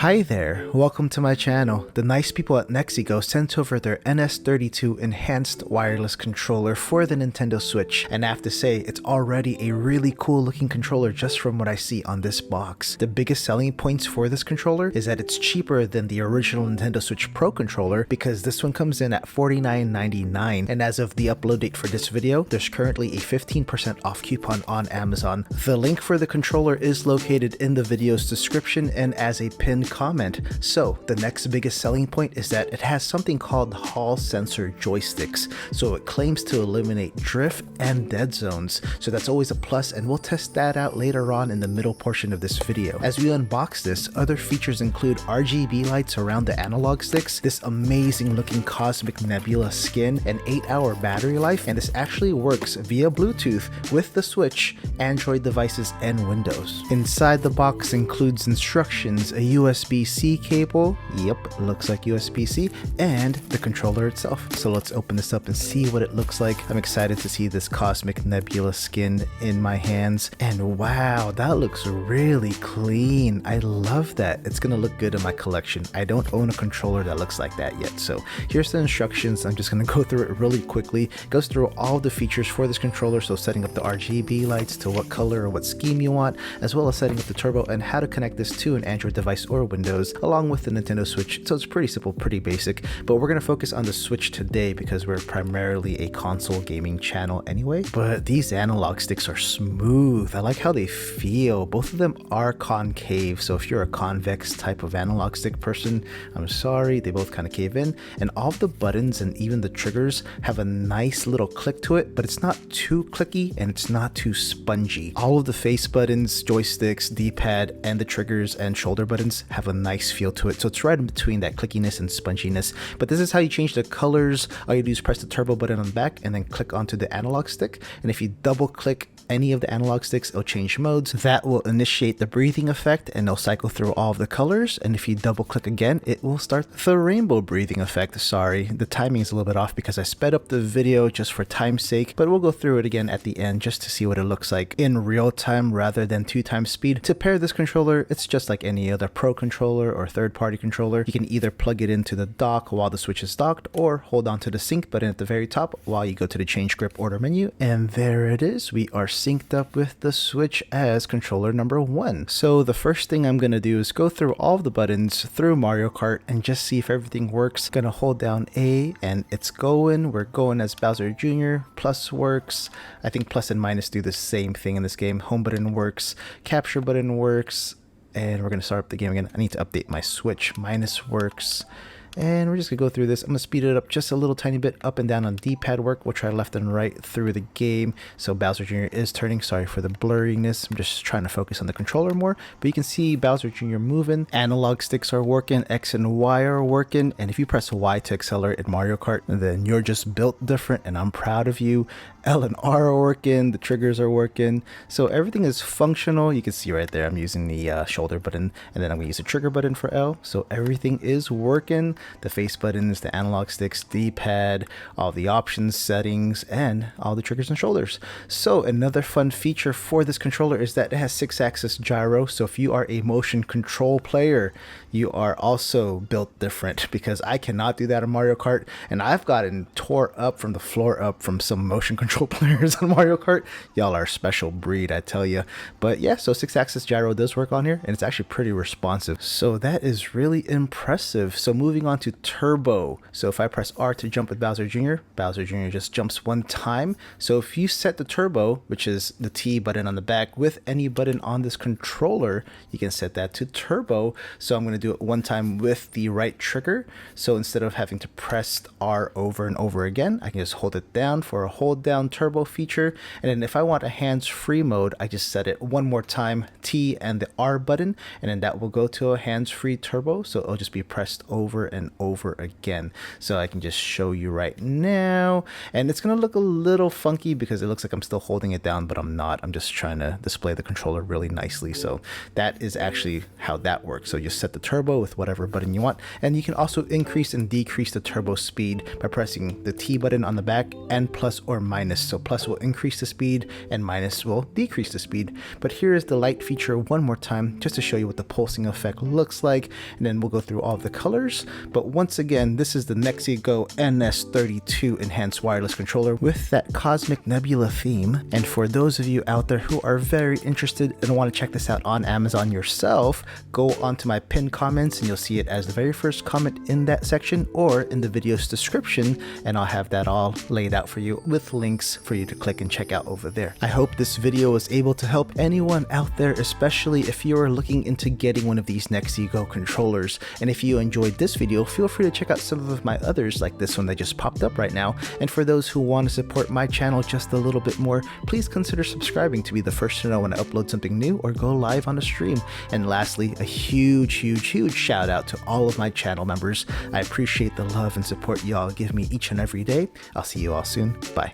Hi there, welcome to my channel. The nice people at NEXIGO sent over their NS32 enhanced wireless controller for the Nintendo Switch, and I have to say it's already a really cool looking controller just from what I see on this box. The biggest selling points for this controller is that it's cheaper than the original Nintendo Switch Pro controller because this one comes in at $49.99, and as of the upload date for this video, there's currently a 15% off coupon on Amazon. The link for the controller is located in the video's description and as a pinned comment. So the next biggest selling point is that it has something called Hall sensor joysticks, so it claims to eliminate drift and dead zones, so that's always a plus, and we'll test that out later on in the middle portion of this video. As we unbox this, other features include RGB lights around the analog sticks, this amazing looking cosmic nebula skin, an 8-hour battery life, and this actually works via Bluetooth with the Switch, Android devices, and Windows. Inside the box includes instructions, a USB-C cable, yep, looks like USB-C, and the controller itself. So let's open this up and see what it looks like. I'm excited to see this cosmic nebula skin in my hands, and wow, that looks really clean. I love that. It's gonna look good in my collection. I don't own a controller that looks like that yet. So here's the instructions. I'm just gonna go through it really quickly. It goes through all the features for this controller, so setting up the RGB lights to what color or what scheme you want, as well as setting up the turbo and how to connect this to an Android device or Windows, along with the Nintendo Switch. So it's pretty simple, pretty basic, but we're going to focus on the Switch today because we're primarily a console gaming channel anyway. But these analog sticks are smooth. I like how they feel. Both of them are concave, so if you're a convex type of analog stick person, I'm sorry, they both kind of cave in, and all of the buttons and even the triggers have a nice little click to it, but it's not too clicky and it's not too spongy. All of the face buttons, joysticks, D-pad, and the triggers and shoulder buttons have a nice feel to it, so it's right in between that clickiness and sponginess. But this is how you change the colors. All you do is press the turbo button on the back and then click onto the analog stick, and if you double click any of the analog sticks, it'll change modes. That will initiate the breathing effect and it'll cycle through all of the colors, and if you double click again, it will start the rainbow breathing effect. Sorry, the timing is a little bit off because I sped up the video just for time's sake, but we'll go through it again at the end just to see what it looks like in real time rather than 2x speed. To pair this controller, it's just like any other Pro controller or third-party controller. You can either plug it into the dock while the Switch is docked, or hold on to the sync button at the very top while you go to the change grip order menu, and there it is. We are synced up with the Switch as controller number 1. So the first thing I'm gonna do is go through all of the buttons through Mario Kart and just see if everything works. Gonna hold down A and it's going. We're going as Bowser Jr. Plus works. I think plus and minus do the same thing in this game. Home button works, capture button works, and we're gonna start up the game again. I need to update my Switch. Minus works. And we're just gonna go through this. I'm gonna speed it up just a little tiny bit. Up and down on D-pad work. We'll try left and right through the game. So Bowser Jr. is turning. Sorry for the blurriness. I'm just trying to focus on the controller more. But you can see Bowser Jr. moving. Analog sticks are working. X and Y are working. And if you press Y to accelerate in Mario Kart, then you're just built different, and I'm proud of you. L and R are working. The triggers are working. So everything is functional. You can see right there I'm using the shoulder button, and then I'm gonna use the trigger button for L. So everything is working. The face buttons, the analog sticks, D-pad, all the options, settings, and all the triggers and shoulders. So another fun feature for this controller is that it has 6-axis gyro. So if you are a motion control player, you are also built different, because I cannot do that in Mario Kart, and I've gotten tore up from the floor up from some motion control players on Mario Kart. Y'all are a special breed, I tell you. But yeah, so 6-axis gyro does work on here, and it's actually pretty responsive. So that is really impressive. So moving on to turbo. So if I press R to jump with Bowser Jr., Bowser Jr. just jumps one time. So if you set the turbo, which is the T button on the back, with any button on this controller, you can set that to turbo. So I'm going to do it one time with the right trigger. So instead of having to press R over and over again, I can just hold it down for a hold down turbo feature. And then if I want a hands-free mode, I just set it one more time, T and the R button, and then that will go to a hands-free turbo. So it'll just be pressed over and and over again. So I can just show you right now, and it's gonna look a little funky because it looks like I'm still holding it down, but I'm not. I'm just trying to display the controller really nicely. So that is actually how that works. So you set the turbo with whatever button you want, and you can also increase and decrease the turbo speed by pressing the T button on the back and plus or minus. So plus will increase the speed and minus will decrease the speed. But here is the light feature one more time just to show you what the pulsing effect looks like, and then we'll go through all of the colors. But once again, this is the NEXIGO NS32 enhanced wireless controller with that cosmic nebula theme. And for those of you out there who are very interested and want to check this out on Amazon yourself, go onto my pinned comments and you'll see it as the very first comment in that section or in the video's description, and I'll have that all laid out for you with links for you to click and check out over there. I hope this video was able to help anyone out there, especially if you are looking into getting one of these NEXIGO controllers. And if you enjoyed this video, feel free to check out some of my others like this one that just popped up right now. And for those who want to support my channel just a little bit more, please consider subscribing to be the first to know when I upload something new or go live on a stream. And lastly, a huge shout out to all of my channel members. I appreciate the love and support y'all give me each and every day. I'll see you all soon. Bye.